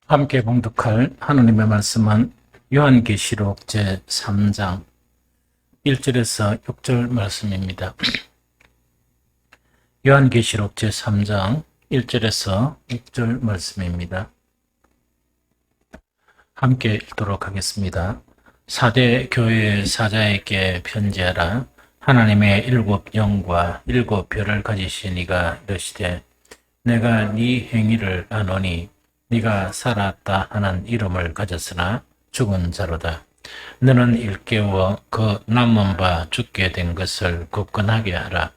함께 봉독할 하느님의 말씀은 요한계시록 제3장 1절에서 6절 말씀입니다. 요한계시록 제3장 1절에서 6절 말씀입니다. 함께 읽도록 하겠습니다. 사대 교회의 사자에게 편지하라. 하나님의 일곱 영과 일곱 별을 가지신 이가 이르시되 내가 네 행위를 아노니 네가 살았다 하는 이름을 가졌으나 죽은 자로다. 너는 일깨워 그 남은 바 죽게 된 것을 굳건하게 하라.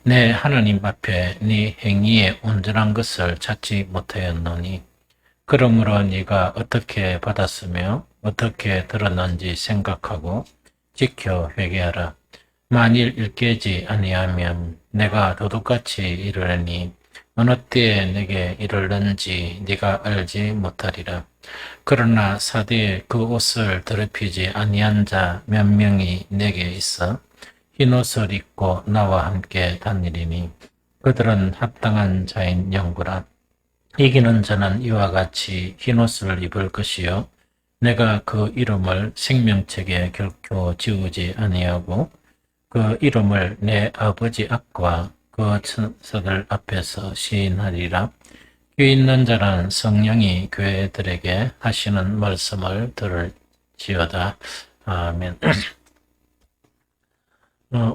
내 하나님 앞에 네 행위의 온전한 것을 찾지 못하였노니 그러므로 네가 어떻게 받았으며 어떻게 들었는지 생각하고 지켜 회개하라. 만일 일깨지 아니하면 내가 도둑같이 이르려니 어느 때에 내게 이르는지 네가 알지 못하리라. 그러나 사대에 그 옷을 더럽히지 아니한 자 몇 명이 내게 있어 흰 옷을 입고 나와 함께 다니리니 그들은 합당한 자인 영구라. 이기는 자는 이와 같이 흰 옷을 입을 것이요 내가 그 이름을 생명책에 결코 지우지 아니하고 그 이름을 내 아버지 앞과 그 천사들 앞에서 시인하리라. 귀 있는 자는 성령이 교회들에게 하시는 말씀을 들을지어다. 아멘.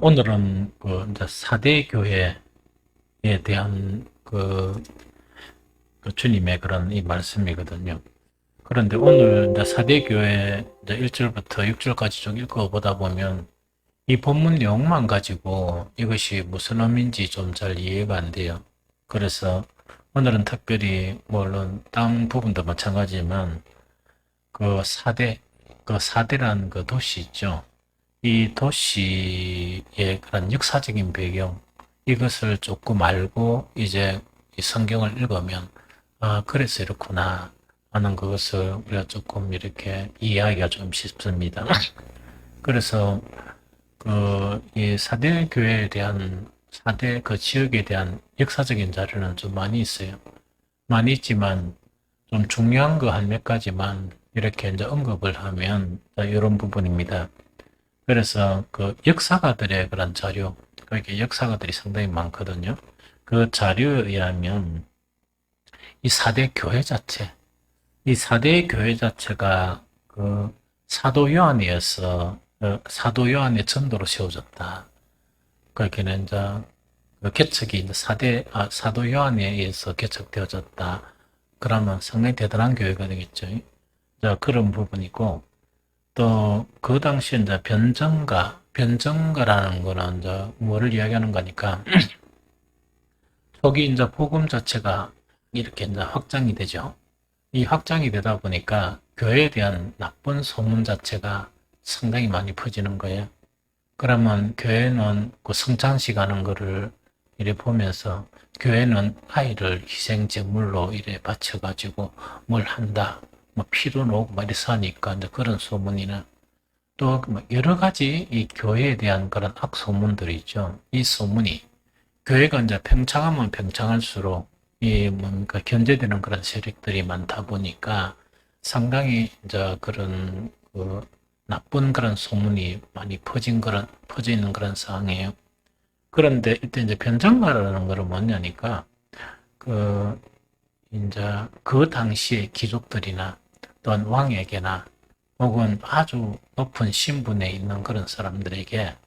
오늘은 이제 사대 교회에 대한 그 주님의 그런 이 말씀이거든요. 그런데 오늘 이제 사대 교회 이제 1절부터 6절까지 쭉 읽어보다 보면 이 본문 내용만 가지고 이것이 무슨 의미인지 좀 잘 이해가 안 돼요. 그래서 오늘은 특별히 물론 다른 부분도 마찬가지지만 그 사대란 그 도시 있죠. 이 도시의 그런 역사적인 배경 이것을 조금 알고 이제 이 성경을 읽으면 그래서 이렇구나 하는 그것을 우리가 조금 이렇게 이해하기가 좀 쉽습니다. 그래서 이 사대 교회에 대한 사대 그 지역에 대한 역사적인 자료는 좀 많이 있어요. 많이 있지만 좀 중요한 거 한 몇 가지만 이렇게 이제 언급을 하면 이런 부분입니다. 그래서 그 역사가들의 그런 자료, 그렇게 역사가들이 상당히 많거든요. 그 자료에 의하면 이 사대 교회 자체, 이 사대 교회 자체가 그 사도 요한이어서 사도 요한의 전도로 세워졌다. 그렇게는 이제 그 개척이 이제 사도 요한에 의해서 개척되어졌다. 그러면 상당히 대단한 교회가 되겠죠. 자, 그런 부분이고, 또 그 당시에 이제 변정가라는 거는 이제 뭐를 이야기하는 거니까, 초기 이제 복음 자체가 이렇게 이제 확장이 되죠. 이 확장이 되다 보니까 교회에 대한 나쁜 소문 자체가 상당히 많이 퍼지는 거예요. 그러면 교회는 그 성찬식 하는 거를 이래 보면서 교회는 아이를 희생제물로 이래 바쳐가지고 뭘 한다. 뭐 피도 놓고 막 이래서 하니까 이제 그런 소문이나 또 여러 가지 이 교회에 대한 그런 악소문들이 있죠. 이 소문이 교회가 이제 평창하면 평창할수록 이 뭔가 견제되는 그런 세력들이 많다 보니까 상당히 이제 그런 그 나쁜 그런 소문이 많이 퍼지는 그런 상황이에요. 그런데 이때 이제 변장가라는 거는 뭐냐니까, 그, 이제 그 당시의 귀족들이나 또는 왕에게나 혹은 아주 높은 신분에 있는 그런 사람들에게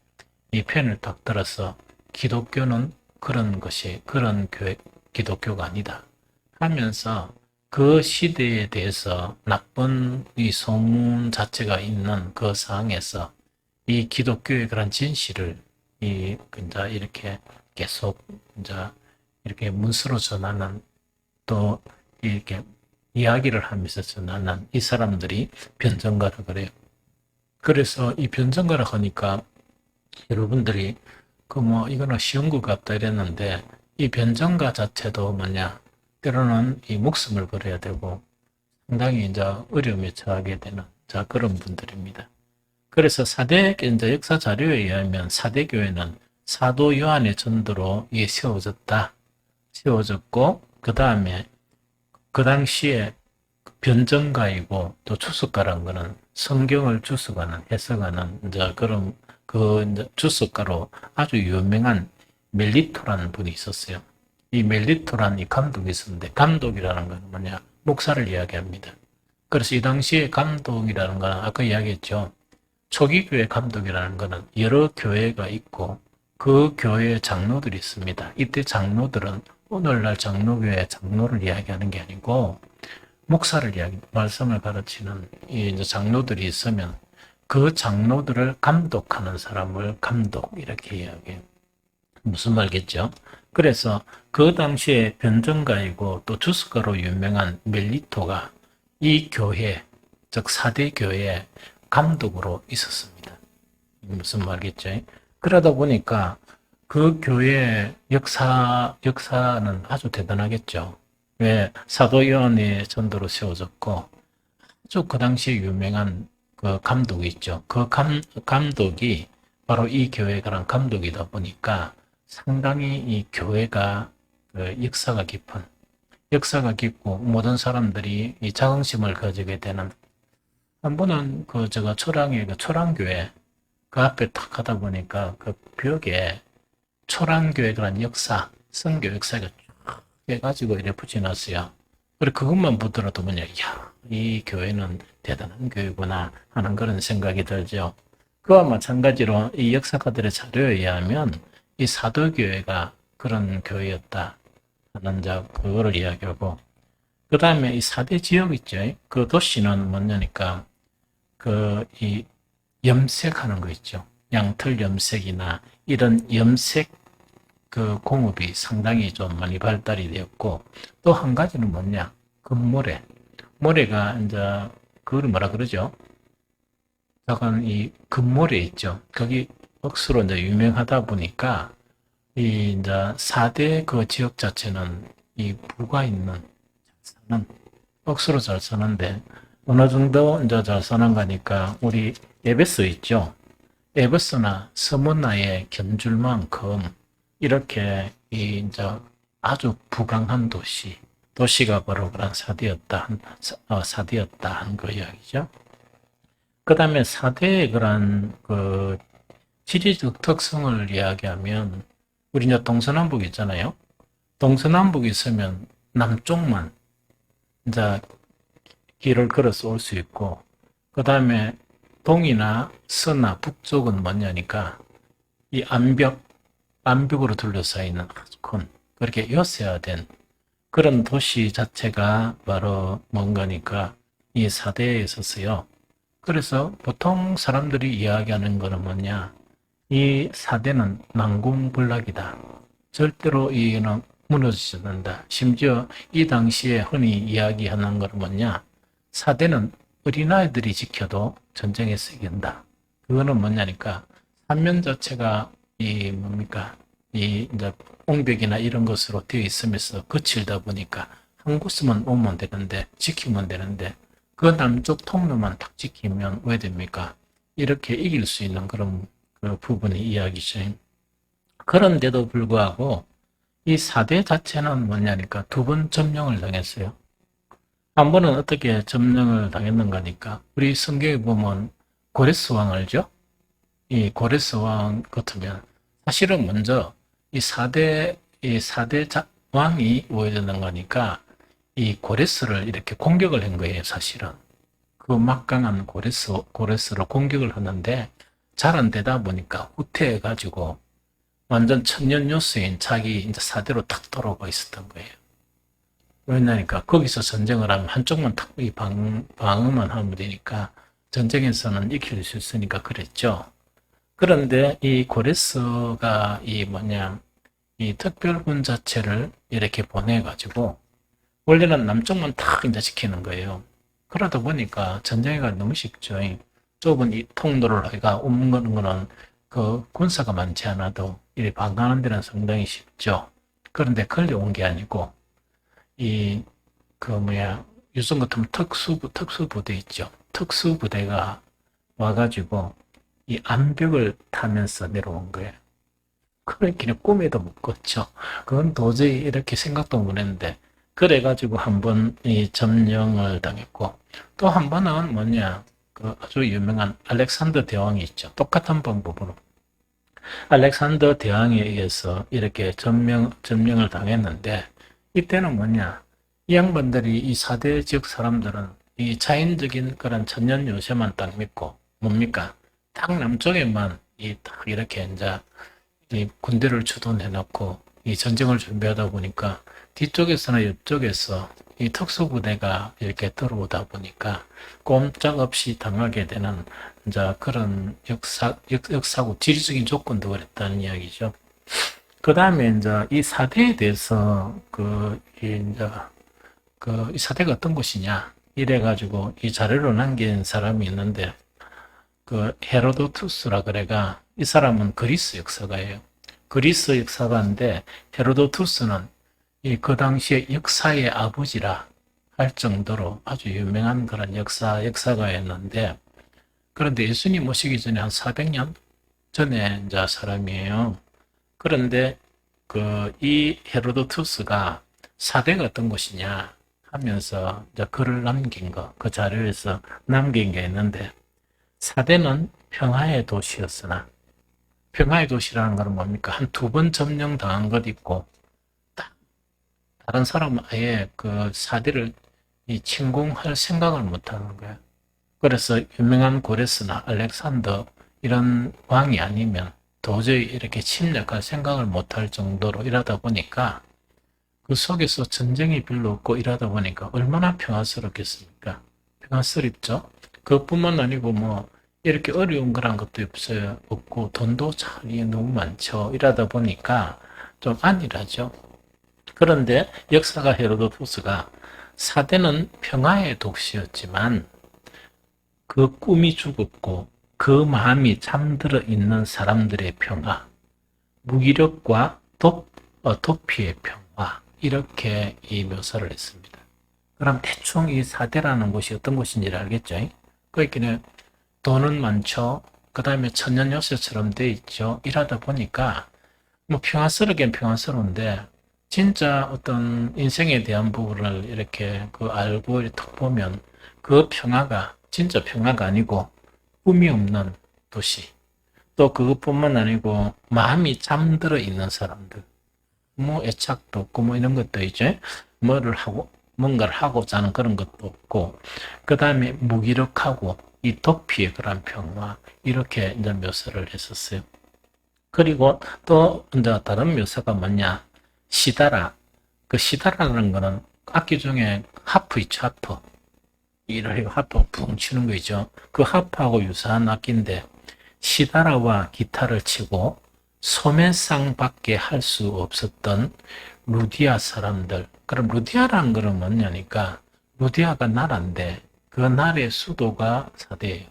이 편을 딱 들어서 기독교는 그런 기독교가 아니다 하면서 그 시대에 대해서 나쁜 이 소문 자체가 있는 그 상황에서 이 기독교의 그런 진실을 이제 이렇게 계속 이제 이렇게 문서로 전하는 또 이렇게 이야기를 하면서 전하는 이 사람들이 변증가라 그래요. 그래서 이 변증가라 하니까 여러분들이 이거는 쉬운 것 같다 이랬는데 이 변증가 자체도 뭐냐 때로는 이 목숨을 걸어야 되고 상당히 이제 어려움에 처하게 되는 그런 분들입니다. 그래서 사대 이제 역사 자료에 의하면 사대 교회는 사도 요한의 전도로 세워졌고 그 다음에 그 당시에 변정가이고 또 주석가라는 거는 성경을 주석하는 해석하는 이제 그런 그 이제 주석가로 아주 유명한 멜리토라는 분이 있었어요. 이 멜리토라는 이 감독이 있었는데 감독이라는 건 뭐냐? 목사를 이야기합니다. 그래서 이 당시에 감독이라는 건 아까 이야기했죠. 초기 교회 감독이라는 거는 여러 교회가 있고 그 교회의 장로들이 있습니다. 이때 장로들은 오늘날 장로교회 장로를 이야기하는 게 아니고 목사를 말씀을 가르치는 이제 장로들이 있으면 그 장로들을 감독하는 사람을 감독 이렇게 이야기해요. 무슨 말겠죠? 그래서 그 당시에 변정가이고 또 주석가로 유명한 멜리토가 이 교회, 즉 4대 교회의 감독으로 있었습니다. 무슨 말겠죠? 그러다 보니까 그 교회의 역사는 아주 대단하겠죠. 왜 사도 요한의 전도로 세워졌고 아주 그 당시에 유명한 그 감독이 있죠. 그 감독이 바로 이 교회에 관한 감독이다 보니까 상당히 이 교회가 그 역사가 깊고 모든 사람들이 이 자긍심을 가지게 되는 한 번은 제가 초랑의 그 초랑교회 그 앞에 탁 가다 보니까 그 벽에 초랑교회 그런 역사, 선교 역사가 쭉 해가지고 이렇게 붙여놨어요. 그리고 그것만 보더라도 뭐냐, 이야, 이 교회는 대단한 교회구나 하는 그런 생각이 들죠. 그와 마찬가지로 이 역사가들의 자료에 의하면 이 사도교회가 그런 교회였다 하는 그거를 이야기하고, 그 다음에 이 4대 지역 있죠. 그 도시는 뭐냐니까, 이 염색하는 거 있죠. 양털 염색이나 이런 염색 그 공업이 상당히 좀 많이 발달이 되었고, 또 한 가지는 뭐냐, 금모래. 모래가 이제 그걸 뭐라 그러죠? 약간 이 금모래 있죠. 거기 억수로 이제 유명하다 보니까 이 이제 4대 그 지역 자체는 이 부가 있는 사는 억수로 잘 사는데 어느 정도 이제 잘 사는 거니까 우리 에베소 있죠. 에베소나 스무나의 견줄만큼 이렇게 이 이제 아주 부강한 도시가 바로 그런 사대였다 한 그 이야기죠. 그 다음에 사대의 그런 그 지리적 특성을 이야기하면 우리 이제 동서남북 있잖아요. 동서남북이 있으면 남쪽만 이제 길을 걸어서 올 수 있고, 그 다음에 동이나 서나 북쪽은 뭐냐니까 이 암벽으로 둘러싸여 있는 아주 큰 그렇게 요새화된 그런 도시 자체가 바로 뭔가니까 이 사대에 있었어요. 그래서 보통 사람들이 이야기하는 거는 뭐냐, 이 사대는 난공불락이다. 절대로 이는 무너지지 않는다. 심지어 이 당시에 흔히 이야기하는 것은 뭐냐, 사대는 어린아이들이 지켜도 전쟁에서 이긴다. 그거는 뭐냐니까 삼면 자체가 이 뭡니까, 이 이제 옹벽이나 이런 것으로 되어 있으면서 거칠다 보니까 한 곳만 오면 되는데, 지키면 되는데, 그 남쪽 통로만 탁 지키면 왜 됩니까? 이렇게 이길 수 있는 그런 그 부분의 이야기죠. 그런데도 불구하고 이 4대 자체는 뭐냐니까 두 번 점령을 당했어요. 한 번은 어떻게 점령을 당했는가니까 우리 성경에 보면 고레스 왕 알죠? 이 고레스 왕 같으면 사실은 먼저 이 4대 왕이 오해되는 거니까 이 고레스를 이렇게 공격을 한 거예요, 사실은. 그 막강한 고레스로 공격을 하는데 잘 안 되다 보니까 후퇴해가지고 완전 천년요새인 자기 이제 사대로 탁 돌아오고 있었던 거예요. 왜냐니까 거기서 전쟁을 하면 한쪽만 탁 방어만 하면 되니까 전쟁에서는 이길 수 있으니까 그랬죠. 그런데 이 고레스가 이 특별군 자체를 이렇게 보내가지고 원래는 남쪽만 탁 이제 지키는 거예요. 그러다 보니까 전쟁이 너무 쉽죠. 좁은 이 통로를 해가 옮기는 거는 그 군사가 많지 않아도 이 방어하는 데는 상당히 쉽죠. 그런데 걸려온 게 아니고 요즘 같으면 특수부대 있죠. 특수부대가 와가지고 이 암벽을 타면서 내려온 거예요. 그렇게는 꿈에도 못 꿨죠. 그건 도저히 이렇게 생각도 못 했는데 그래가지고 한 번 이 점령을 당했고, 또 한 번은 뭐냐, 그 아주 유명한 알렉산더 대왕이 있죠. 똑같은 방법으로. 알렉산더 대왕에 의해서 이렇게 점령을 당했는데, 이때는 뭐냐, 이 양반들이 이 4대 지역 사람들은 이 자연적인 그런 천년 요새만 딱 믿고, 뭡니까? 딱 남쪽에만 딱 이렇게 이제 이 군대를 주둔해 놓고 이 전쟁을 준비하다 보니까 뒤쪽에서나 옆쪽에서 이 특수부대가 이렇게 들어오다 보니까 꼼짝없이 당하게 되는 이제 그런 역사고 지리적인 조건도 그랬다는 이야기죠. 그 다음에 이제 이 사대에 대해서 이 사대가 어떤 곳이냐 이래가지고 이 자료를 남긴 사람이 있는데 그 헤로도투스라 그래가 이 사람은 그리스 역사가예요. 그리스 역사가인데 헤로도투스는 그 당시에 역사의 아버지라 할 정도로 아주 유명한 그런 역사가였는데 그런데 예수님 오시기 전에 한 400년 전에 이제 사람이에요. 그런데 이 헤로도투스가 사대가 어떤 곳이냐 하면서 이제 글을 남긴 거, 그 자료에서 남긴 게 있는데 사대는 평화의 도시였으나 평화의 도시라는 건 뭡니까? 한 2번 점령당한 것 있고 다른 사람은 아예 그 사대를 침공할 생각을 못하는 거예요. 그래서 유명한 고레스나 알렉산더 이런 왕이 아니면 도저히 이렇게 침략할 생각을 못할 정도로 이러다 보니까 그 속에서 전쟁이 별로 없고 이러다 보니까 얼마나 평화스럽겠습니까? 평화스럽죠. 그뿐만 아니고 뭐 이렇게 어려운 그런 것도 없고 돈도 참 너무 많죠. 이러다 보니까 좀 안일하죠. 그런데 역사가 헤로도투스가 사대는 평화의 도시였지만 그 꿈이 죽었고 그 마음이 잠들어 있는 사람들의 평화, 무기력과 도피의 평화 이렇게 이 묘사를 했습니다. 그럼 대충 이 사대라는 곳이 어떤 곳인지 알겠죠? 그러니까 돈은 많죠. 그 다음에 천년 요새처럼 돼 있죠. 이러다 보니까 뭐 평화스럽긴 평화스러운데 진짜 어떤 인생에 대한 부분을 이렇게 알고 톡 보면 그 평화가 진짜 평화가 아니고 꿈이 없는 도시. 또 그것뿐만 아니고 마음이 잠들어 있는 사람들. 뭐 애착도 없고 뭐 이런 것도 이제 뭔가를 하고자 하는 그런 것도 없고 그 다음에 무기력하고 이 도피의 그런 평화 이렇게 이제 묘사를 했었어요. 그리고 또 이제 다른 묘사가 뭐냐 시다라. 그 시다라는 거는 악기 중에 하프 있죠, 하프. 이를 하프 붕 치는 거 있죠. 그 하프하고 유사한 악기인데 시다라와 기타를 치고 소매상밖에 할 수 없었던 루디아 사람들. 그럼 루디아라는 거는 뭐냐니까 루디아가 나라인데 그 나라의 수도가 사대예요.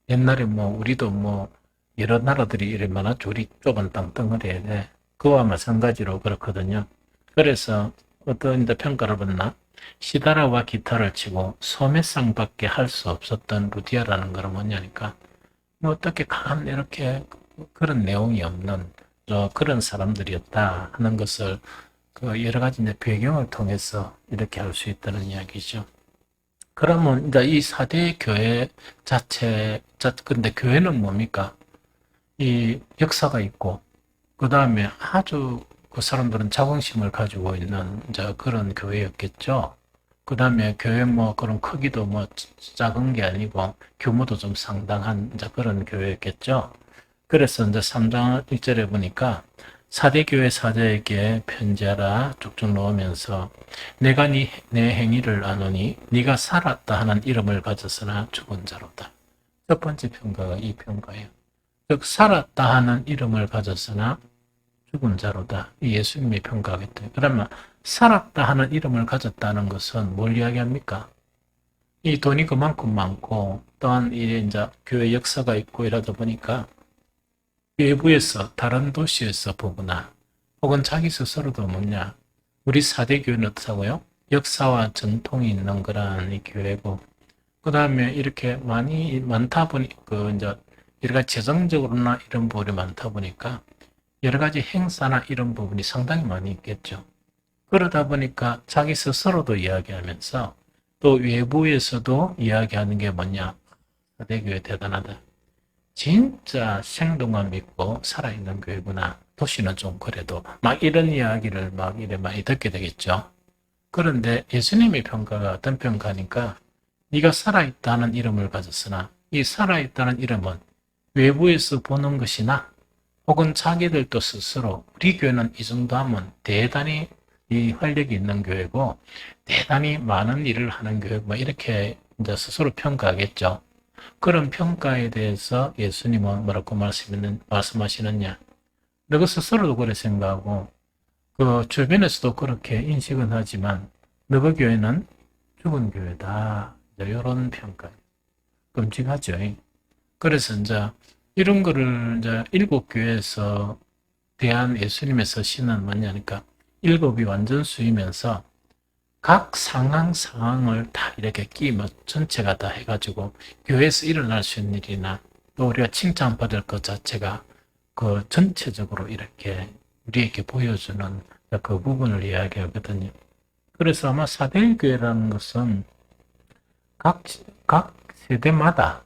옛날에 뭐 우리도 뭐 여러 나라들이 얼마나 줄이 좁은 땅덩어리에 돼. 그와 마찬가지로 그렇거든요. 그래서 어떤 평가를 받나? 시다라와 기타를 치고 소매상밖에 할 수 없었던 루디아라는 건 뭐냐니까 뭐 어떻게 이렇게 그런 내용이 없는 그런 사람들이었다 하는 것을 그 여러 가지 이제 배경을 통해서 이렇게 할 수 있다는 이야기죠. 그러면 이제 이 4대 교회 근데 교회는 뭡니까? 이 역사가 있고, 그 다음에 아주 그 사람들은 자긍심을 가지고 있는 이제 그런 교회였겠죠. 그 다음에 교회 뭐 그런 크기도 뭐 작은 게 아니고 규모도 좀 상당한 이제 그런 교회였겠죠. 그래서 이제 3장 1절에 보니까 4대 교회 사자에게 편지하라 쭉쭉 놓으면서 내가 내 행위를 아노니 네가 살았다 하는 이름을 가졌으나 죽은 자로다. 첫 번째 평가가 이 평가예요. 즉 살았다 하는 이름을 가졌으나 죽은 자로다. 이 예수님의 평가겠죠. 그러면 살았다 하는 이름을 가졌다는 것은 뭘 이야기합니까? 이 돈이 그만큼 많고 또한 이제 교회 역사가 있고 이러다 보니까 외부에서 다른 도시에서 보거나 혹은 자기 스스로도 뭐냐 우리 4대 교회는 어떻다고요? 역사와 전통이 있는 그런 이 교회고 그 다음에 이렇게 많다 보니 이제 여러 가지 재정적으로나 이런 부분이 많다 보니까 여러 가지 행사나 이런 부분이 상당히 많이 있겠죠. 그러다 보니까 자기 스스로도 이야기하면서 또 외부에서도 이야기하는 게 뭐냐. 사대교회 대단하다. 진짜 생동감 있고 살아있는 교회구나. 도시는 좀 그래도 막 이런 이야기를 막 이래 많이 듣게 되겠죠. 그런데 예수님의 평가가 어떤 평가니까 네가 살아있다는 이름을 가졌으나 이 살아있다는 이름은 외부에서 보는 것이나 혹은 자기들도 스스로 우리 교회는 이 정도 하면 대단히 이 활력이 있는 교회고 대단히 많은 일을 하는 교회고 뭐 이렇게 이제 스스로 평가하겠죠. 그런 평가에 대해서 예수님은 뭐라고 말씀하시느냐. 너가 스스로도 그렇게 생각하고 그 주변에서도 그렇게 인식은 하지만 너희 교회는 죽은 교회다. 이런 평가. 끔찍하죠. 그래서 이제 이런 거를 이제 일곱 교회에서 대한 예수님의 서신은 뭐냐니까 일곱이 완전 수이면서 각 상황을 다 이렇게 끼면 전체가 다 해가지고 교회에서 일어날 수 있는 일이나 또 우리가 칭찬받을 것 자체가 그 전체적으로 이렇게 우리에게 보여주는 그 부분을 이야기하거든요. 그래서 아마 사대일교회라는 것은 각 세대마다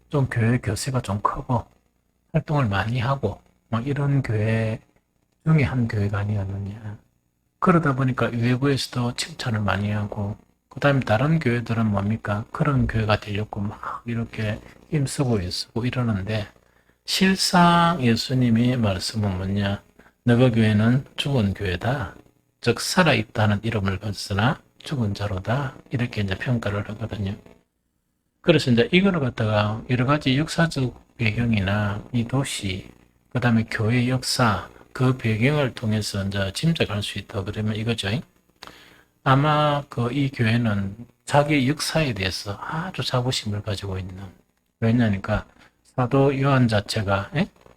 좀 교회 교세가 좀 크고 활동을 많이 하고 막 이런 교회 중에 한 교회가 아니었느냐. 그러다 보니까 외부에서도 칭찬을 많이 하고 그다음에 다른 교회들은 뭡니까? 그런 교회가 되려고 막 이렇게 힘쓰고 애쓰고 이러는데 실상 예수님이 말씀은 뭐냐? 너희 교회는 죽은 교회다. 즉 살아있다는 이름을 가졌으나 죽은 자로다. 이렇게 이제 평가를 하거든요. 그래서 이제 이거를 갖다가 여러 가지 역사적 배경이나 이 도시, 그 다음에 교회 역사, 그 배경을 통해서 이제 짐작할 수 있다 그러면 이거죠. 아마 그 이 교회는 자기 역사에 대해서 아주 자부심을 가지고 있는, 왜냐니까 사도 요한 자체가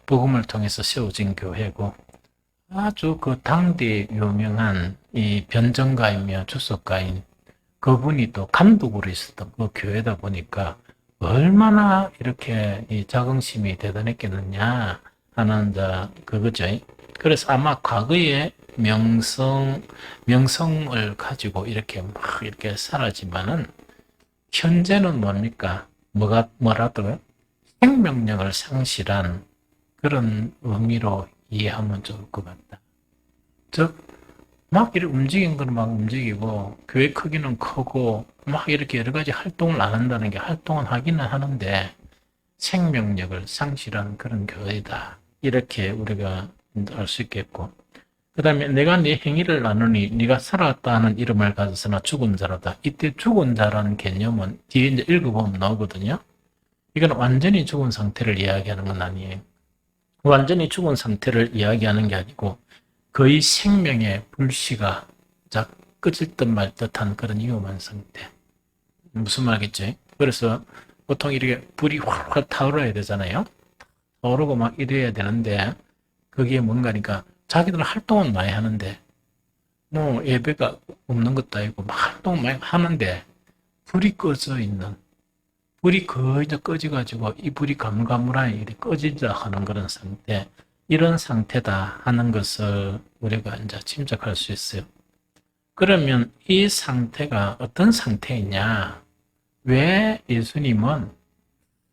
복음을 통해서 세워진 교회고 아주 그 당대 유명한 이 변정가이며 주석가인 그분이 또 감독으로 있었던 그 교회다 보니까 얼마나 이렇게 이 자긍심이 대단했겠느냐 하는 그거죠. 그래서 아마 과거의 명성을 가지고 이렇게 막 이렇게 살았지만은 현재는 뭡니까? 뭐라더요? 생명력을 상실한 그런 의미로 이해하면 좋을 것 같다. 즉, 막 이렇게 움직이는 건 막 움직이고, 교회 크기는 크고, 막 이렇게 여러 가지 활동을 안 한다는 게 활동은 하기는 하는데, 생명력을 상실한 그런 교회다. 이렇게 우리가 알 수 있겠고, 그 다음에 내가 네 행위를 나누니 네가 살았다 하는 이름을 가졌으나 죽은 자로다. 이때 죽은 자라는 개념은 뒤에 이제 읽어보면 나오거든요. 이건 완전히 죽은 상태를 이야기하는 건 아니에요. 완전히 죽은 상태를 이야기하는 게 아니고 거의 생명의 불씨가 꺼질 듯 말 듯한 그런 위험한 상태. 무슨 말겠지? 그래서 보통 이렇게 불이 확확 타오르야 되잖아요. 타오르고 막 이래야 되는데 그게 뭔가니까 자기들 활동은 많이 하는데 뭐 예배가 없는 것도 아니고 막 활동 많이 하는데 불이 꺼져 있는, 불이 거의 꺼져가지고 이 불이 가물가물하게 이렇게 꺼지자 하는 그런 상태, 이런 상태다 하는 것을 우리가 이제 짐작할 수 있어요. 그러면 이 상태가 어떤 상태이냐? 왜 예수님은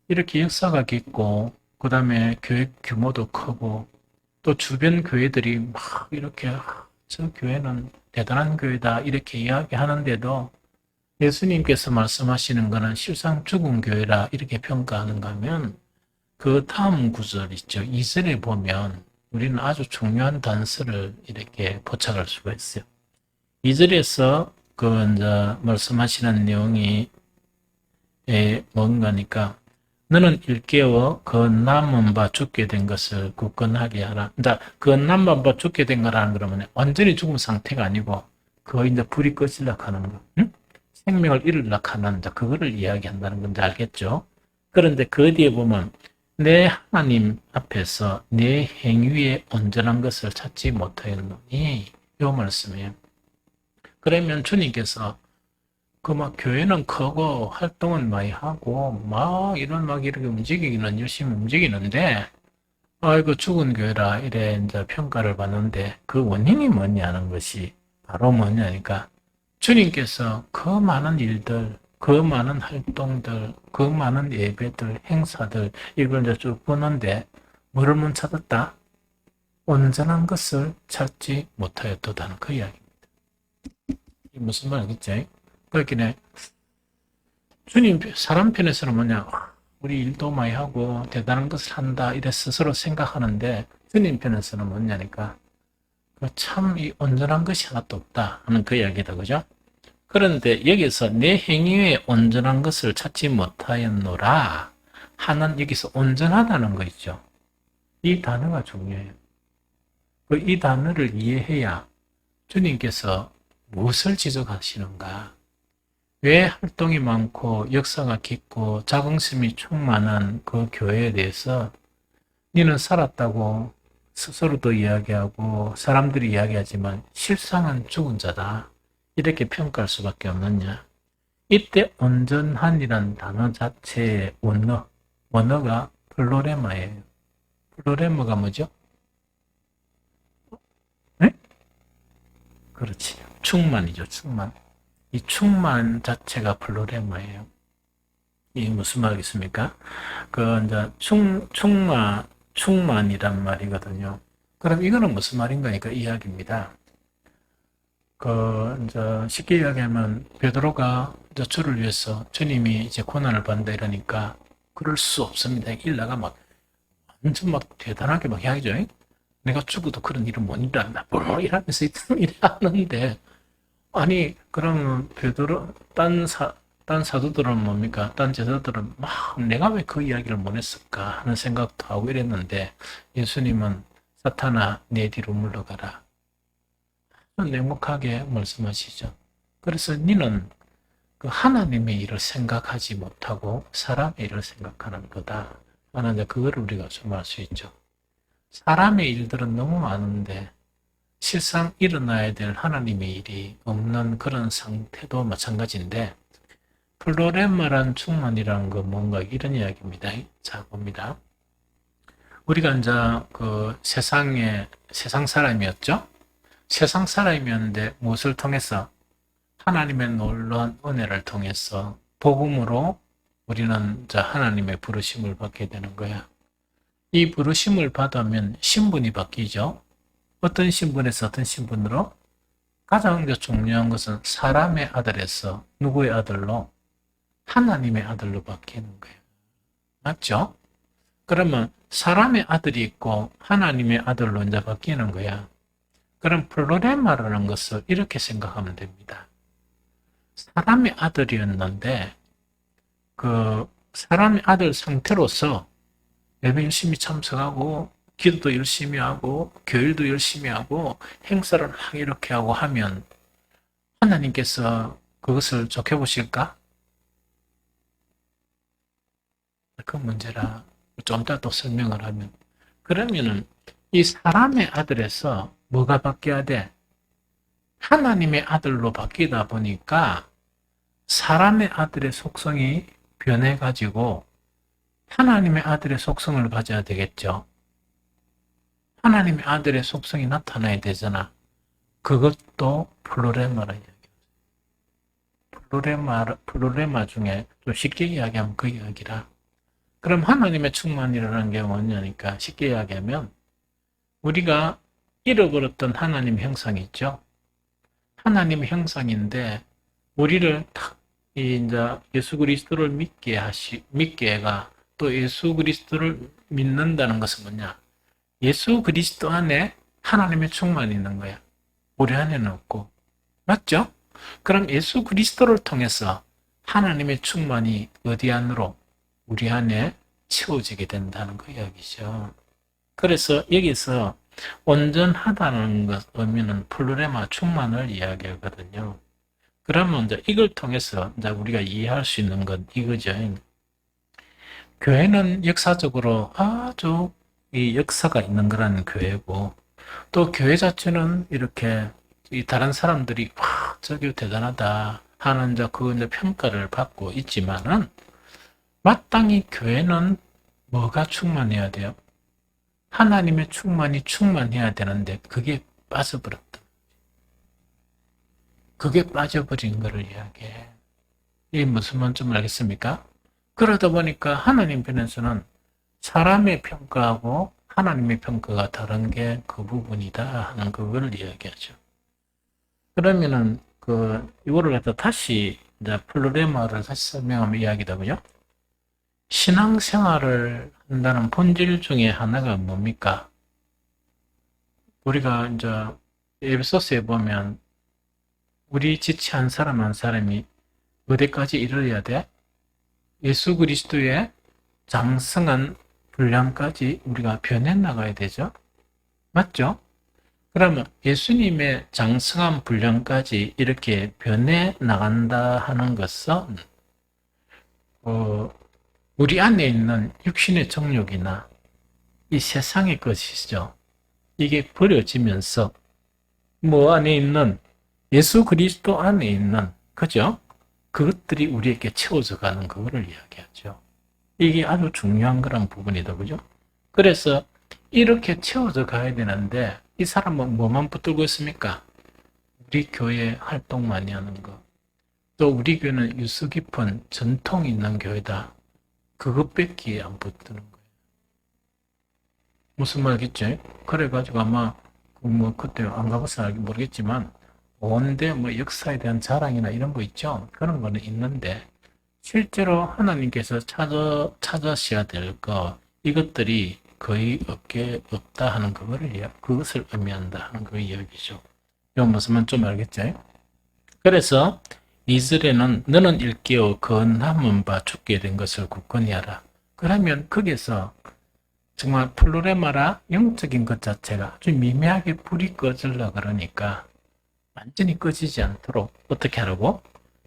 이렇게 역사가 깊고 그 다음에 교회 규모도 크고 또 주변 교회들이 막 이렇게 저 교회는 대단한 교회다 이렇게 이야기하는데도 예수님께서 말씀하시는 것은 실상 죽은 교회라 이렇게 평가하는가 하면 그 다음 구절 있죠. 2절에 보면 우리는 아주 중요한 단서를 이렇게 포착할 수가 있어요. 2절에서 그 이제 말씀하시는 내용이 뭔가니까 너는 일깨워 그 남은 바 죽게 된 것을 굳건하게 하라. 그 남은 바 죽게 된 거라는 그러면 완전히 죽은 상태가 아니고 거의 이제 불이 꺼지려고 하는 거. 응? 생명을 잃으려고 하는 그거를 이야기한다는 건지 알겠죠? 그런데 그 뒤에 보면 내 하나님 앞에서 내 행위에 온전한 것을 찾지 못하였노니 이 말씀이에요. 그러면 주님께서 그 막 교회는 크고 활동은 많이 하고 막 이렇게 움직이기는 열심히 움직이는데 아이고 죽은 교회라 이래 이제 평가를 받는데 그 원인이 뭐냐는 것이 바로 뭐냐니까 주님께서 그 많은 일들, 그 많은 활동들, 그 많은 예배들, 행사들 이걸 이제 쭉 보는데 뭐를 못 찾았다? 온전한 것을 찾지 못하였도다는 그 이야기입니다. 이게 무슨 말이겠지? 그렇긴 주님 사람 편에서는 뭐냐? 우리 일도 많이 하고 대단한 것을 한다 이래 스스로 생각하는데 주님 편에서는 뭐냐니까 참 이 온전한 것이 하나도 없다 하는 그 이야기다. 그죠? 그런데 여기서 내 행위 외에 온전한 것을 찾지 못하였노라 하는 여기서 온전하다는 거 있죠. 이 단어가 중요해요. 이 단어를 이해해야 주님께서 무엇을 지적하시는가? 왜 활동이 많고 역사가 깊고 자긍심이 충만한 그 교회에 대해서 너는 살았다고 스스로도 이야기하고 사람들이 이야기하지만 실상은 죽은 자다. 이렇게 평가할 수밖에 없느냐. 이때 온전한이란 단어 자체의 원어가 플로레마예요. 플로레마가 뭐죠? 네? 그렇지. 충만이죠. 충만. 이 충만 자체가 플로레마예요. 이게 무슨 말이겠습니까? 그 이제 충만이란 말이거든요. 그럼 이거는 무슨 말인가니까 이야기입니다. 그 이제 쉽게 이야기하면 베드로가 이제 주를 위해서 주님이 이제 고난을 받는다 이러니까 그럴 수 없습니다. 일나가 막 완전 막 대단하게 막 이야기죠. 내가 죽어도 그런 일은 못 일어난다. 뭐 이러면서 일하는데 아니 그러면 베드로 딴 사도들은 뭡니까? 딴 제자들은 막 내가 왜 그 이야기를 못 했을까 하는 생각도 하고 이랬는데 예수님은 사탄아 내 뒤로 물러가라. 냉혹하게 말씀하시죠. 그래서 너는 그 하나님의 일을 생각하지 못하고 사람의 일을 생각하는 거다. 하는 이제 그거를 우리가 좀 알 수 있죠. 사람의 일들은 너무 많은데 실상 일어나야 될 하나님의 일이 없는 그런 상태도 마찬가지인데 플로레마란 충만이라는 건 뭔가 이런 이야기입니다. 자 봅니다. 우리가 이제 그 세상 사람이었죠. 세상 사람이었는데 무엇을 통해서 하나님의 놀라운 은혜를 통해서 복음으로 우리는 이제 하나님의 부르심을 받게 되는 거야. 이 부르심을 받으면 신분이 바뀌죠. 어떤 신분에서 어떤 신분으로? 가장 중요한 것은 사람의 아들에서 누구의 아들로? 하나님의 아들로 바뀌는 거예요. 맞죠? 그러면 사람의 아들이 있고 하나님의 아들로 이제 바뀌는 거야. 그럼 플로레마라는 것을 이렇게 생각하면 됩니다. 사람의 아들이었는데 그 사람의 아들 상태로서 예배 열심히 참석하고 기도도 열심히 하고 교일도 열심히 하고 행사를 막 이렇게 하고 하면 하나님께서 그것을 좋게 보실까? 그 문제라 좀 이따 또 설명을 하면 그러면은 이 사람의 아들에서 뭐가 바뀌어야 돼? 하나님의 아들로 바뀌다 보니까 사람의 아들의 속성이 변해가지고 하나님의 아들의 속성을 가져야 되겠죠. 하나님의 아들의 속성이 나타나야 되잖아. 그것도 플로레마라 이야기예요. 플로레마 중에 좀 쉽게 이야기하면 그 이야기라. 그럼 하나님의 충만이라는 게 뭐냐니까 쉽게 이야기하면 우리가 잃어버렸던 하나님의 형상이 있죠. 하나님의 형상인데 우리를 탁 이제 예수 그리스도를 믿게 해가 또 예수 그리스도를 믿는다는 것은 뭐냐? 예수 그리스도 안에 하나님의 충만이 있는 거야. 우리 안에는 없고. 맞죠? 그럼 예수 그리스도를 통해서 하나님의 충만이 어디 안으로? 우리 안에 채워지게 된다는 그 이야기죠. 그래서 여기서 온전하다는 것 의미는 플루레마 충만을 이야기하거든요. 그러면 이제 이걸 통해서 이제 우리가 이해할 수 있는 건 이거죠. 교회는 역사적으로 아주 이 역사가 있는 거라는 교회고 또 교회 자체는 이렇게 이 다른 사람들이 와 저기 대단하다 하는 이제 그 이제 평가를 받고 있지만은 마땅히 교회는 뭐가 충만해야 돼요? 하나님의 충만이 충만해야 되는데 그게 빠져버렸다. 그게 빠져버린 것을 이야기해. 이게 무슨 말인지 알겠습니까? 그러다 보니까 하나님 편에서는 사람의 평가하고 하나님의 평가가 다른 게 그 부분이다 하는 그걸 이야기하죠. 그러면은 이거를 갖다 다시 이제 플로레마를 다시 설명하면 이야기다고요. 신앙생활을 한다는 본질 중에 하나가 뭡니까? 우리가 이제 에베소서에 보면 우리 지체 한 사람 한 사람이 어디까지 이르러야 돼? 예수 그리스도의 장성한 분량까지 우리가 변해 나가야 되죠. 맞죠? 그러면 예수님의 장성한 분량까지 이렇게 변해 나간다 하는 것은 우리 안에 있는 육신의 정욕이나 이 세상의 것이죠. 이게 버려지면서 뭐 안에 있는 예수 그리스도 안에 있는 그죠? 그것들이 우리에게 채워져 가는 그거를 이야기하죠. 이게 아주 중요한 그런 부분이다. 그죠? 그래서 이렇게 채워져 가야 되는데 이 사람은 뭐만 붙들고 있습니까? 우리 교회 활동 많이 하는 거. 또 우리 교회는 유수 깊은 전통이 있는 교회다. 그것밖에 안 붙드는 거예요. 무슨 말겠지? 그래가지고 아마 뭐 그때 안 가봐서 모르겠지만 온데 뭐 역사에 대한 자랑이나 이런 거 있죠. 그런 거는 있는데 실제로 하나님께서 찾으셔야 될 거 이것들이 거의 없다 하는 그것을 의미한다 하는 그 이야기죠. 이거 무슨 말인지 좀 알겠죠? 그래서 이스라엘은 너는 일깨어 건함은 바 죽게 된 것을 굳건히 하라. 그러면 거기서 정말 플로레마라 영적인 것 자체가 아주 미미하게 불이 꺼질라 그러니까 완전히 꺼지지 않도록 어떻게 하라고?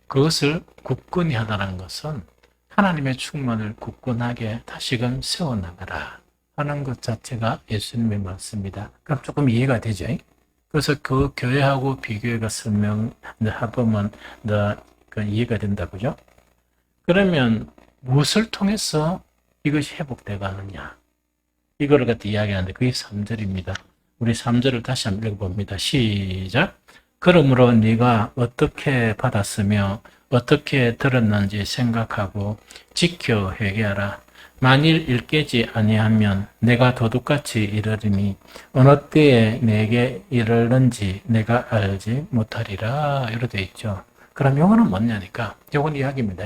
그것을 굳건히 하다는 것은 하나님의 충만을 굳건하게 다시금 세워나가라 하는 것 자체가 예수님의 말씀입니다. 그럼 조금 이해가 되죠? 그래서 그 교회하고 비교해가 설명해보면 이해가 된다고요? 그러면 무엇을 통해서 이것이 회복되가느냐? 이거를 갖다 이야기하는데 그게 3절입니다. 우리 3절을 다시 한번 읽어봅니다. 시작. 그러므로 네가 어떻게 받았으며 어떻게 들었는지 생각하고 지켜 회개하라. 만일 일깨지 아니하면 내가 도둑같이 이르리니 어느 때에 내게 이르는지 내가 알지 못하리라. 이렇게 되어 있죠. 그럼 요거는 뭐냐니까 요건 이야기입니다.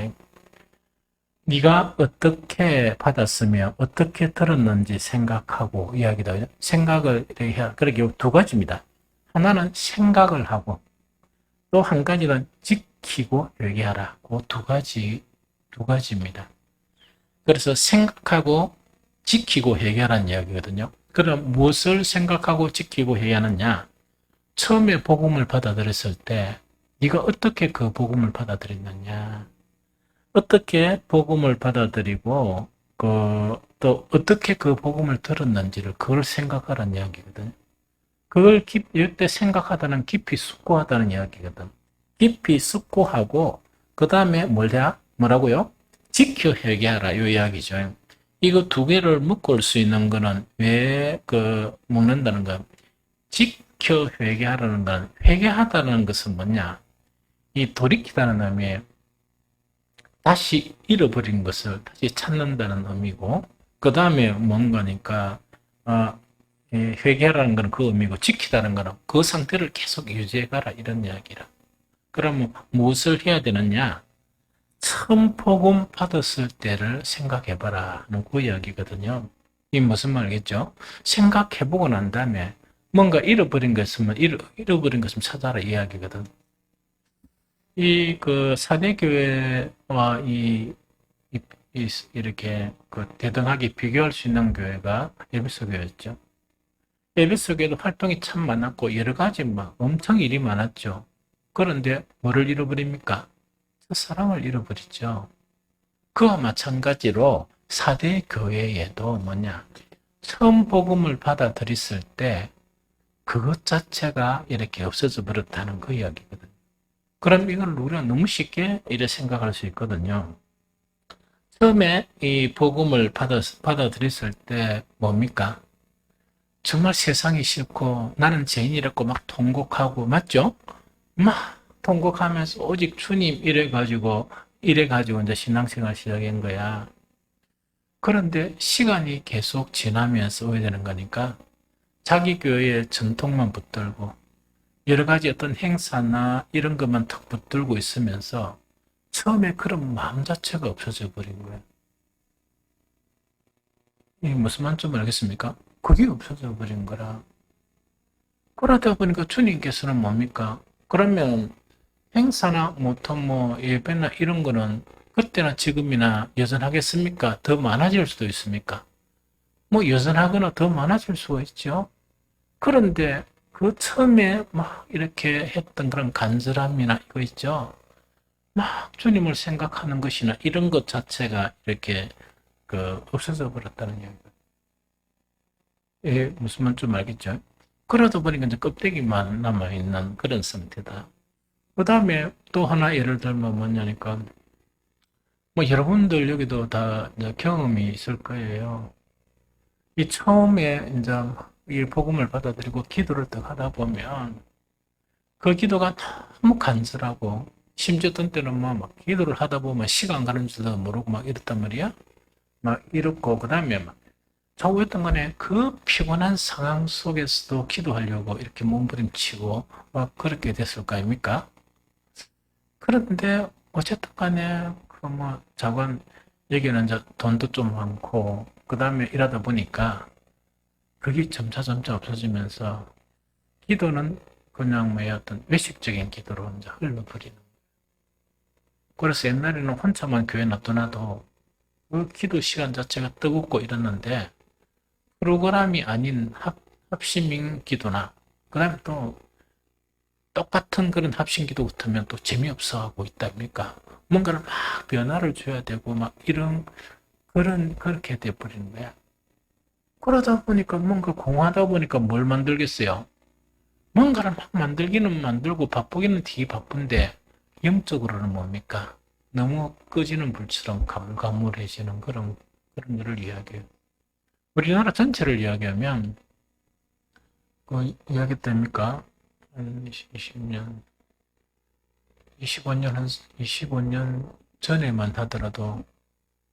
네가 어떻게 받았으며 어떻게 들었는지 생각하고 이야기다. 생각을 해야 그렇게 두 가지입니다. 하나는 생각을 하고 또 한 가지는 지키고 회개하라. 그 두 가지입니다. 그래서 생각하고 지키고 회개하라는 이야기거든요. 그럼 무엇을 생각하고 지키고 회개하느냐? 처음에 복음을 받아들였을 때 네가 어떻게 그 복음을 받아들였느냐? 어떻게 복음을 받아들이고 또 어떻게 그 복음을 들었는지를 그걸 생각하라는 이야기거든요. 그걸 이때 생각하다는 깊이 숙고하다는 이야기거든. 깊이 숙고하고 그 다음에 뭐라고요? 지켜 회개하라 이 이야기죠. 이거 두 개를 묶을 수 있는 거는 왜 묶는다는 거? 지켜 회개하라는 건 회개하다는 것은 뭐냐? 이 돌이키다는 의미에 다시 잃어버린 것을 다시 찾는다는 의미고 그 다음에 뭔가니까 회개하라는 것은 그 의미고 지키다는 것은 그 상태를 계속 유지해가라 이런 이야기라. 그러면 무엇을 해야 되느냐? 처음 복음 받았을 때를 생각해봐라 하는 그 이야기거든요. 이 무슨 말이겠죠? 생각해보고 난 다음에 뭔가 잃어버린 것 있으면 잃어버린 것을 찾아라 이야기거든. 이 사대교회와 이렇게 대등하게 비교할 수 있는 교회가 에베소 교회였죠. 에베소 교회도 활동이 참 많았고 여러 가지 엄청 일이 많았죠. 그런데 뭐를 잃어버립니까? 사랑을 잃어버리죠. 그와 마찬가지로 사대 교회에도 처음 복음을 받아들였을 때 그것 자체가 이렇게 없어져 버렸다는 그 이야기거든요. 그럼 이걸 우리가 너무 쉽게 이렇게 생각할 수 있거든요. 처음에 이 복음을 받아들였을 때 뭡니까? 정말 세상이 싫고 나는 죄인이라고 막 통곡하고 맞죠? 막 통곡하면서 오직 주님 이래가지고 이제 신앙생활 시작한 거야. 그런데 시간이 계속 지나면서 오게 되는 거니까 자기 교회의 전통만 붙들고 여러 가지 어떤 행사나 이런 것만 탁 붙들고 있으면서 처음에 그런 마음 자체가 없어져 버린 거예요. 이게 무슨 말인지 알겠습니까? 그게 없어져 버린 거라. 그러다 보니까 주님께서는 뭡니까? 그러면 행사나 뭐 예배나 이런 거는 그때나 지금이나 여전하겠습니까? 더 많아질 수도 있습니까? 뭐 여전하거나 더 많아질 수가 있죠. 그런데 그 처음에 막 이렇게 했던 그런 간절함이나 이거 있죠. 막 주님을 생각하는 것이나 이런 것 자체가 이렇게 없어져 버렸다는 얘기예요. 예, 무슨 말인지 좀 알겠죠? 그러다 보니까 이제 껍데기만 남아있는 그런 상태다. 그 다음에 또 하나 예를 들면 뭐냐니까, 뭐 여러분들 여기도 다 이제 경험이 있을 거예요. 이 처음에 이제 이 복음을 받아들이고 기도를 딱 하다 보면 그 기도가 너무 간절하고 심지어 어떤 때는 막 기도를 하다 보면 시간 가는 줄도 모르고 막 이랬단 말이야. 막 이렇고 그 다음에 막 좌우했던 간에 그 피곤한 상황 속에서도 기도하려고 이렇게 몸부림치고 막 그렇게 됐을 거 아닙니까? 그런데 어쨌든 간에 그 뭐 자관 여기는 이제 돈도 좀 많고 그 다음에 일하다 보니까 그게 점차 없어지면서 기도는 그냥 뭐 어떤 외식적인 기도로 이제 흘러버리는. 그래서 옛날에는 혼자만 교회 놔둬놔도 그 기도 시간 자체가 뜨겁고 이랬는데 프로그램이 아닌 합심 기도나 그다음에 또 똑같은 그런 합심 기도 같으면 또 재미없어 하고 있답니까? 뭔가를 막 변화를 줘야 되고 막 이런 그렇게 돼버리는 거야. 그러다 보니까 뭔가 공하다 보니까 뭘 만들겠어요? 뭔가를 막 만들기는 만들고 바쁘기는 되게 바쁜데 영적으로는 뭡니까? 너무 꺼지는 불처럼 가물가물해지는 그런 거를 이야기해요. 우리나라 전체를 이야기하면 그 이야기 때입니까? 한 20년, 25년, 한 25년 전에만 하더라도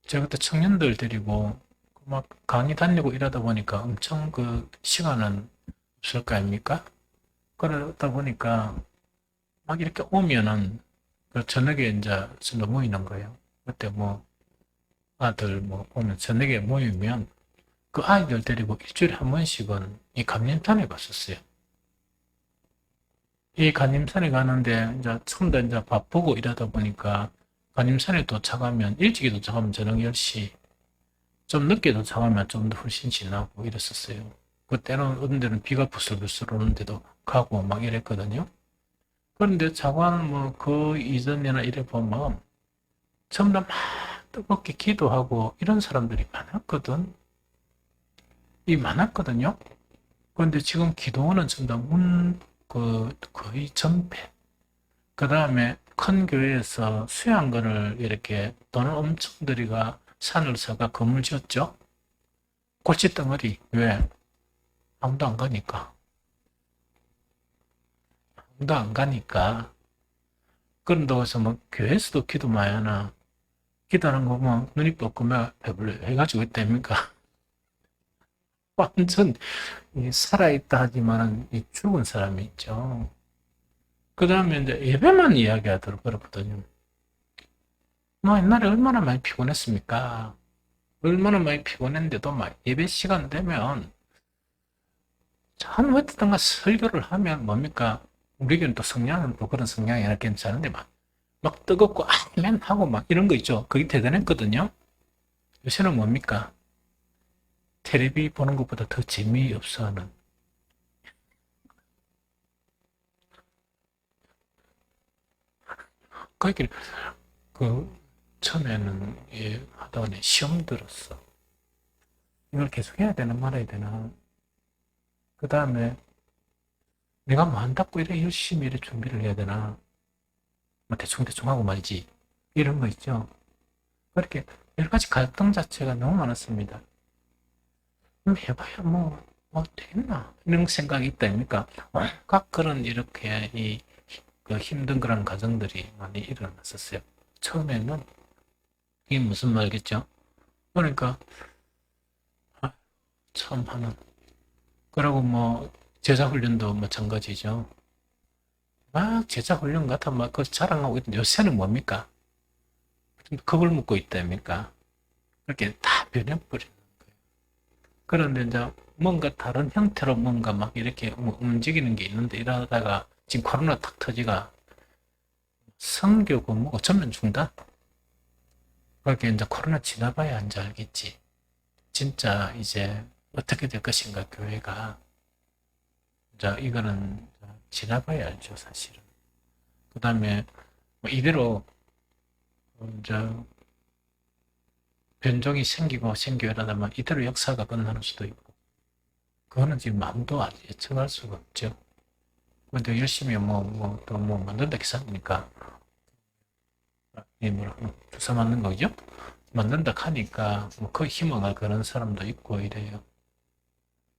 제가 그때 청년들 데리고 막 강의 다니고 이러다 보니까 엄청 그 시간은 없을 거 아닙니까? 그러다 보니까 막 이렇게 오면은 그 저녁에 이제 서로 모이는 거예요. 그때 뭐 아들 뭐 오면 저녁에 모이면 그 아이들 데리고 일주일에 한 번씩은 이 감림산에 갔었어요. 이 간림산에 가는데 이제 처음부터 이제 바쁘고 이러다 보니까 간림산에 도착하면 일찍이 도착하면 저녁 10시 좀 늦게 도착하면 좀 더 훨씬 지나고 이랬었어요. 그때는 어떤 데는 비가 부슬부슬 오는데도 가고 막 이랬거든요. 그런데 자관 뭐 그 이전이나 이래 보면 전부 다 막 뜨겁게 기도하고 이런 사람들이 많았거든. 이 많았거든요. 그런데 지금 기도원은 전부 다 거의 전폐. 그 다음에 큰 교회에서 수양관을 이렇게 돈을 엄청 들이가 산을 사가 건물 지었죠. 골칫덩어리. 왜? 아무도 안 가니까. 아무도 안 가니까. 그런다고 해서 뭐 교회에서도 기도 많이 하나. 기도하는 거 보면 눈이 뻐꾸며 배불러 해가지고 있답니까? 완전 살아있다 하지만 죽은 사람이 있죠. 그 다음에 이제 예배만 이야기하도록 그렇거든요. 뭐 옛날에 얼마나 많이 피곤했습니까? 얼마나 많이 피곤했는데도 막 예배 시간 되면 참 어떻든가 설교를 하면 뭡니까? 우리에게는 또 성향은 또 그런 성향이 아니라 괜찮은데 막 뜨겁고 아멘 하고 막 이런 거 있죠. 그게 대단했거든요. 요새는 뭡니까? 텔레비 보는 것보다 더 재미없어 하는. 그러니까 그 처음에는 하다가 시험 들었어. 이걸 계속 해야 되나 말아야 되나. 그 다음에 내가 뭐 한다고 이래 열심히 이래 준비를 해야 되나. 뭐 대충 하고 말지. 이런 거 있죠. 그렇게 여러 가지 갈등 자체가 너무 많았습니다. 해봐야 뭐 되겠나. 이런 생각이 있다 아닙니까? 각 그런 이렇게 그 힘든 그런 가정들이 많이 일어났었어요. 처음에는 이게 무슨 말겠죠? 그러니까 아, 참 하는 그러고 뭐 제자 훈련도 마찬가지죠. 막 제자 훈련 같아 막그 자랑하고 있는데 요새는 뭡니까? 겁을 먹고 있다니까. 그렇게 다 변해버리는 거예요. 그런데 이제 뭔가 다른 형태로 뭔가 막 이렇게 뭐 움직이는 게 있는데 이러다가 지금 코로나 탁 터지가 성교고 뭐고 전면 중단? 그렇게 이제 코로나 지나봐야 이제 알겠지. 진짜 이제 어떻게 될 것인가 교회가. 이제 이거는 지나봐야 알죠 사실은. 그 다음에 뭐 이대로 이제 변종이 생기고 이러다면 이대로 역사가 끝나는 수도 있고 그거는 지금 마음도 예측할 수가 없죠. 근데 열심히 또 만든다 기사니까 주사 맞는 거죠? 만든다 하니까 그 희망을 그런 사람도 있고 이래요.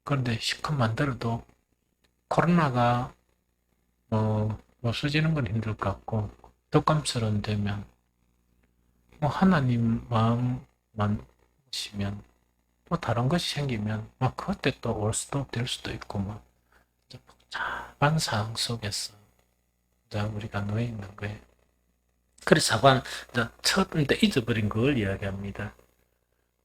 그런데 실컷 만들어도 코로나가 없어지는 건 힘들 것 같고 독감처럼 되면 하나님 마음만 오시면 다른 것이 생기면 그때 또 올 수도 될 수도 있고 복잡한 상황 속에서 이제 우리가 놓여 있는 거예요. 그래서 사관 이제 잊어버린 걸 이야기합니다.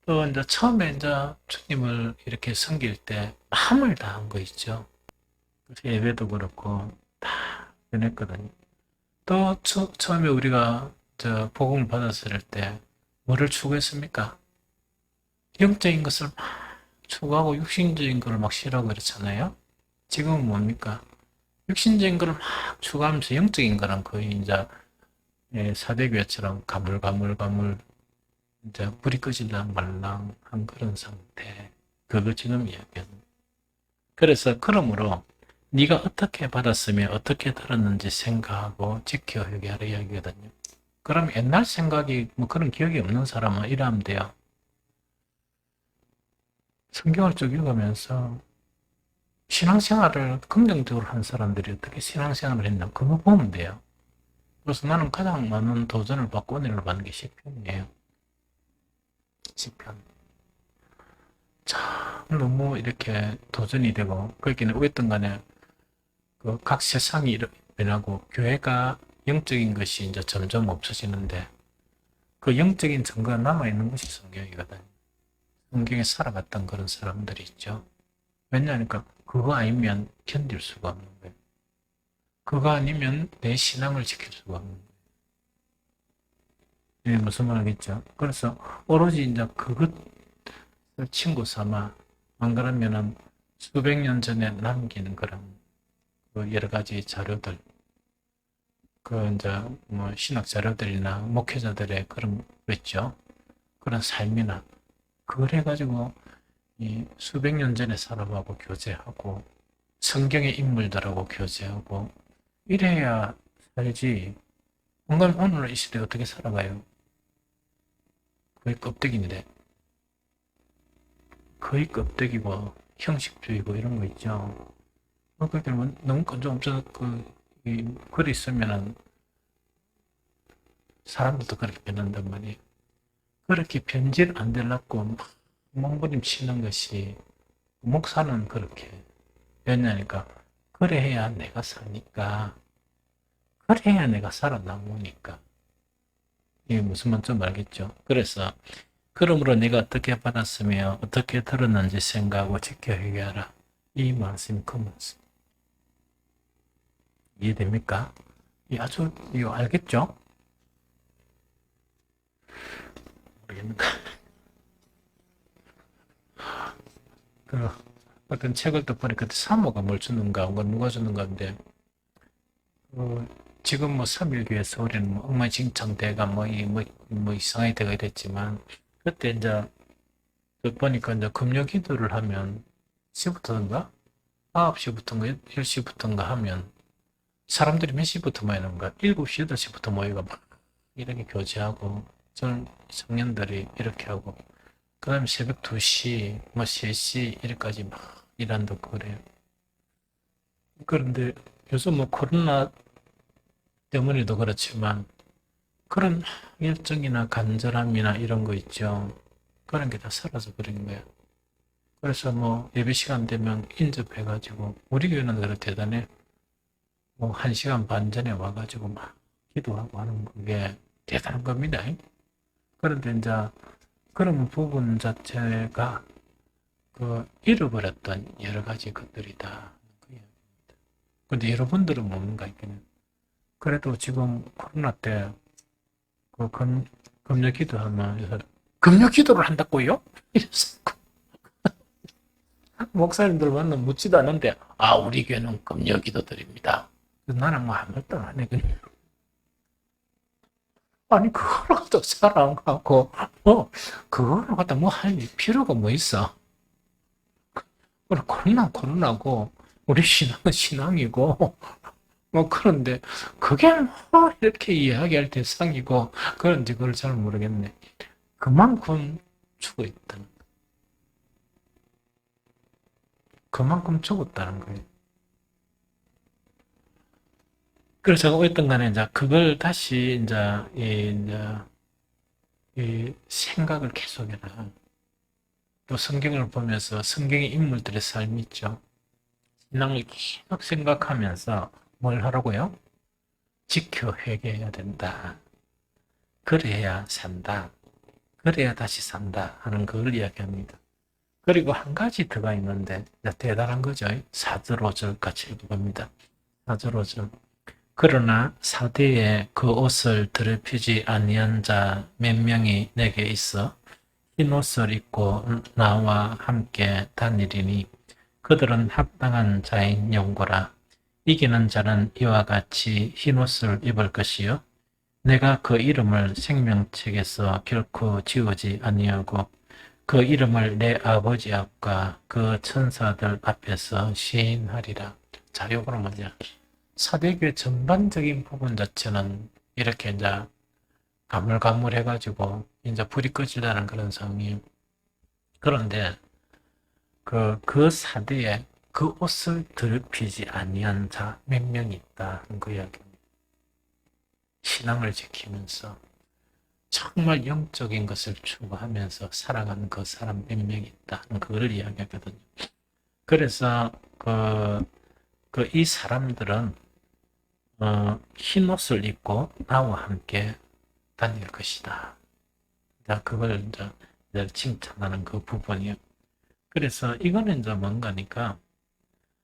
또 이제 처음에 이제 주님을 이렇게 섬길 때 마음을 다한 거 있죠. 예배도 그렇고 다 변했거든요. 또 처음에 우리가 복음을 받았을 때 뭐를 추구했습니까? 영적인 것을 막 추구하고 육신적인 것을 막 싫어하고 그렇잖아요. 지금은 뭡니까? 육신적인 것을 막 추구하면서 영적인 거랑 거의 이제 사대교회처럼 가물가물 이제 불이 꺼질랑 말랑한 그런 상태. 그거 지금 이야기하는. 그래서 그러므로 네가 어떻게 받았으며 어떻게 들었는지 생각하고 지켜 회개하라 이야기거든요. 그럼 옛날 생각이 그런 기억이 없는 사람은 이러면 돼요. 성경을 쭉 읽으면서 신앙생활을 긍정적으로 한 사람들이 어떻게 신앙생활을 했나 그거 보면 돼요. 그래서 나는 가장 많은 도전을 받고 은혜를 받는 게 시편이에요. 시편. 참 너무 이렇게 도전이 되고 거기는 어쨌든 간에 각 세상이 변하고 교회가 영적인 것이 이제 점점 없어지는데 그 영적인 증거가 남아있는 것이 성경이거든요. 성경에 살아갔던 그런 사람들이 있죠. 왜냐하니까 그거 아니면 견딜 수가 없는 거예요. 그거 아니면 내 신앙을 지킬 수가 없는 거예요. 예, 무슨 말이겠죠? 그래서 오로지 이제 그것을 친구 삼아 안 그러면은 수백 년 전에 남기는 그런 여러 가지 자료들, 이제 신학 자료들이나 목회자들의 그런 거 있죠. 그런 삶이나 그걸 해가지고 이 수백 년 전의 사람하고 교제하고 성경의 인물들하고 교제하고 이래야 살지. 오늘 이 시대에 어떻게 살아가요? 거의 껍데기인데. 거의 껍데기고 형식주의고 이런 거 있죠. 그렇게 너무 글이 있으면은 사람들도 그렇게 변한단 말이에요. 그렇게 변질 안 되려고 몸부림치는 것이 목사는 그렇게 왜냐니까 그래야 내가 사니까 그래야 내가 살아남으니까 이게 무슨 말인지 알겠죠? 그래서 그러므로 내가 어떻게 받았으며 어떻게 들었는지 생각하고 지켜 회개하라. 이 말씀이 그 말씀. 이해됩니까? 아주 이거 알겠죠? 모르겠는가? 어떤 책을 또 보니까 사모가 뭘 주는가, 누가 주는 건데 지금 서밀교회 서울에는 엉망진창대가 이상하게 되가 됐지만 그때 이제 보니까 이제 금요 기도를 하면 10시부터인가 9시부터인가 10시부터인가 하면 사람들이 몇 시부터 모이는가 7시 8시부터 모이가 막 이렇게 교제하고 청년들이 이렇게 하고 그 다음에 새벽 2시 3시 이렇게까지 막 일한다고 그래요. 그런데 요즘 코로나 때문에도 그렇지만 그런 열정이나 간절함이나 이런 거 있죠. 그런 게 다 사라져 버린 거야. 그래서 뭐 예배 시간 되면 인접해가지고 우리 교회는 그렇게 대단해. 뭐 1시간 반 전에 와가지고 막 기도하고 하는 게 대단한 겁니다. 그런데 이제 그런 부분 자체가 그 잃어버렸던 여러 가지 것들이다. 근데 여러분들은 뭔가 있겠네요. 그래도 지금 코로나 때 그 금요 기도하면 금요 기도를 한다고요? 이래서 목사님들 만나면 묻지도 않는데 우리 교회는 금요 기도 드립니다. 나는 뭐 아무 말도 안 해. 그냥. 아니 그걸 갖다 사랑하고 그걸 갖다 뭐 할 필요가 뭐 있어. 그래 코로나고 우리 신앙은 신앙이고 뭐 그런데 그게 뭐 이렇게 이야기할 대상이고 그런지 그걸 잘 모르겠네. 그만큼 죽어 있다는 그만큼 죽었다는 거예요. 그래서 제가 어떤 간에 이제 그걸 다시 이 생각을 계속해라. 또 성경을 보면서 성경의 인물들의 삶이 있죠. 신앙을 계속 생각하면서 뭘 하라고요? 지켜 회개해야 된다. 그래야 산다. 그래야 다시 산다 하는 그걸 이야기합니다. 그리고 한 가지 더가 있는데 대단한 거죠. 4절 5절까지 읽어봅니다. 4절 5절 그러나 사대에 그 옷을 더럽히지 아니한 자 몇 명이 내게 있어 흰 옷을 입고 나와 함께 다니리니 그들은 합당한 자인 영고라. 이기는 자는 이와 같이 흰 옷을 입을 것이요 내가 그 이름을 생명책에서 결코 지우지 아니하고 그 이름을 내 아버지 앞과 그 천사들 앞에서 시인하리라. 자, 요거는 뭐냐? 사대교회 전반적인 부분 자체는 이렇게 이제 가물가물해가지고 이제 불이 꺼지다는 그런 상황이에요. 그런데 그 사대에 그 옷을 더럽히지 아니한 자 몇 명이 있다는 그 이야기입니다. 신앙을 지키면서 정말 영적인 것을 추구하면서 살아가는 그 사람 몇 명이 있다는 그걸 이야기하거든요. 그래서 이 사람들은 흰 옷을 입고 나와 함께 다닐 것이다. 그걸 이제 칭찬하는 그 부분이요. 그래서 이거는 이제 뭔가니까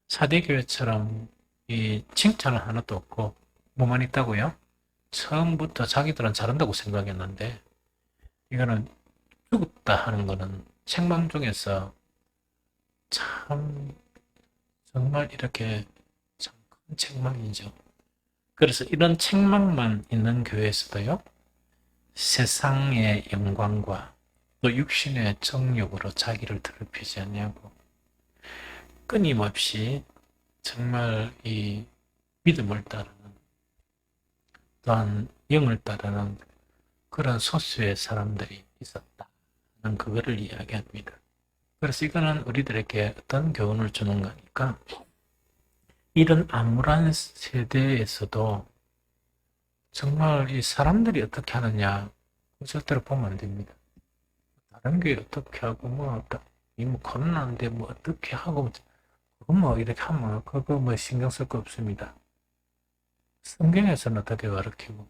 사대교회처럼 이 칭찬은 하나도 없고 뭐만 있다고요? 처음부터 자기들은 잘한다고 생각했는데 이거는 죽었다 하는 거는 책망 중에서 참 정말 이렇게 참 큰 책망이죠. 그래서 이런 책망만 있는 교회에서도요. 세상의 영광과 또 육신의 정욕으로 자기를 더럽히지 아니하고 끊임없이 정말 이 믿음을 따르는 또한 영을 따르는 그런 소수의 사람들이 있었다는 그거를 이야기합니다. 그래서 이거는 우리들에게 어떤 교훈을 주는 거니까 이런 암울한 세대에서도 정말 이 사람들이 어떻게 하느냐 절대로 보면 안 됩니다. 다른 게 어떻게 하고 뭐 코로나인데 뭐 어떻게 하고 그거 뭐 이렇게 하면 그거 뭐 신경 쓸 거 없습니다. 성경에서는 어떻게 가르치고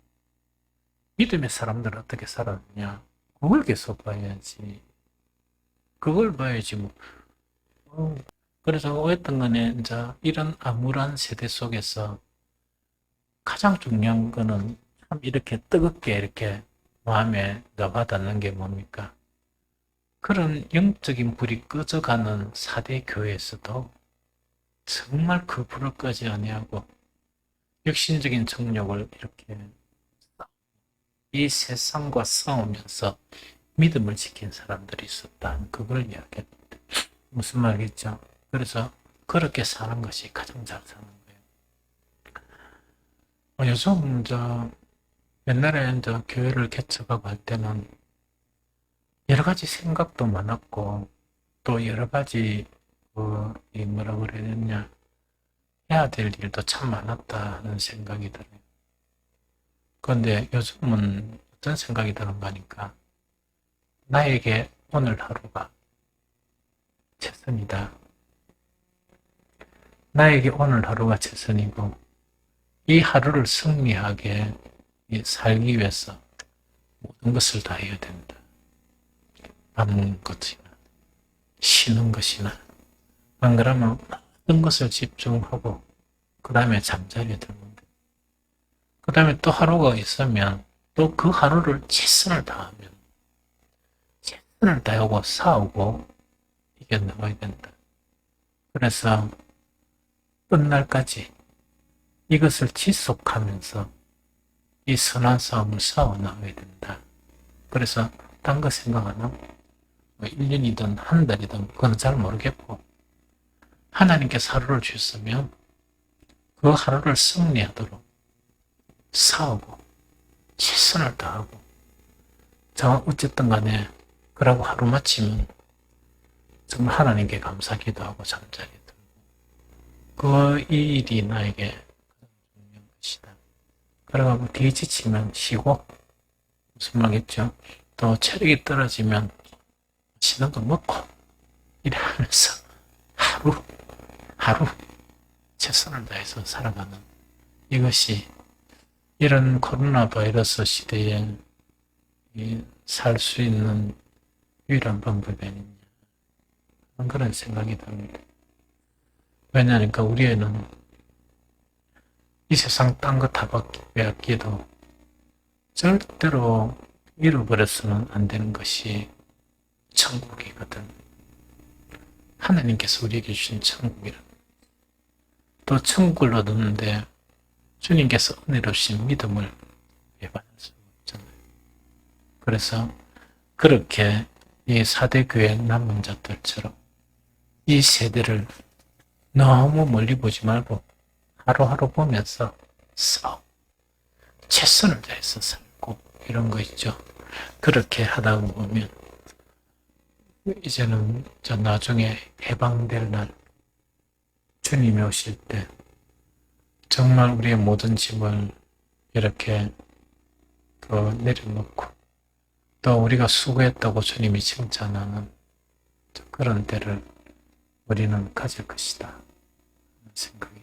믿음의 사람들은 어떻게 살았느냐 그걸 계속 봐야지. 그걸 봐야지 뭐. 그래서 어쨌든 간에 이제 이런 암울한 세대 속에서 가장 중요한 거는 참 이렇게 뜨겁게 이렇게 마음에 와닿는 게 뭡니까? 그런 영적인 불이 꺼져가는 4대 교회에서도 정말 그 불을 끄지 아니하고 육신적인 정욕을 이렇게 이 세상과 싸우면서 믿음을 지킨 사람들이 있었다. 그걸 이야기합니다. 무슨 말이겠죠? 그래서 그렇게 사는 것이 가장 잘 사는 거예요. 요즘 옛날에 교회를 개척하고 할 때는 여러 가지 생각도 많았고 또 여러 가지 뭐라 그래야 되냐 해야 될 일도 참 많았다는 생각이 들어요. 그런데 요즘은 어떤 생각이 드는가 하니까 나에게 오늘 하루가 최선이다. 나에게 오늘 하루가 최선이고 이 하루를 승리하게 살기 위해서 모든 것을 다 해야 된다. 밥 먹는 것이나 쉬는 것이나 안 그러면 모든 것을 집중하고 그 다음에 잠자리에 들면 돼. 그 다음에 또 하루가 있으면 또 그 하루를 최선을 다하면 최선을 다하고 싸우고 이겨나가야 된다. 그래서 끝날까지 이것을 지속하면서 이 선한 싸움을 싸워나가야 된다. 그래서 딴 거 생각 안 하고 1년이든 한 달이든 그건 잘 모르겠고 하나님께서 하루를 주셨으면 그 하루를 승리하도록 싸우고 최선을 다하고 어쨌든 간에 그러고 하루 마치면 정말 하나님께 감사기도 하고 잠자리에 들고 그 일이 나에게 가장 중요한 것이다. 그래가지고 뒤 지치면 쉬고 무슨 말겠죠? 또 체력이 떨어지면 맛있는 거 먹고 이래 하면서 하루 최선을 다해서 살아가는 이것이 이런 코로나 바이러스 시대에 살 수 있는 유일한 방법이 아니냐 그런 생각이 듭니다. 왜냐하니까 우리에는 이 세상 딴 거 다 빼앗기도 절대로 잃어버려서는 안 되는 것이 천국이거든. 하나님께서 우리에게 주신 천국이라. 또 천국을 얻었는데 주님께서 은혜로 주신 믿음을 배반할 수 없잖아요. 그래서 그렇게 이 4대 교회 남은 자들처럼 이 세대를 너무 멀리 보지 말고 하루하루 보면서 최선을 다해서 살고 이런 거 있죠. 그렇게 하다 보면 이제는 저 나중에 해방될 날 주님이 오실 때 정말 우리의 모든 짐을 이렇게 내려놓고 또 우리가 수고했다고 주님이 칭찬하는 그런 때를 우리는 가질 것이다 생각.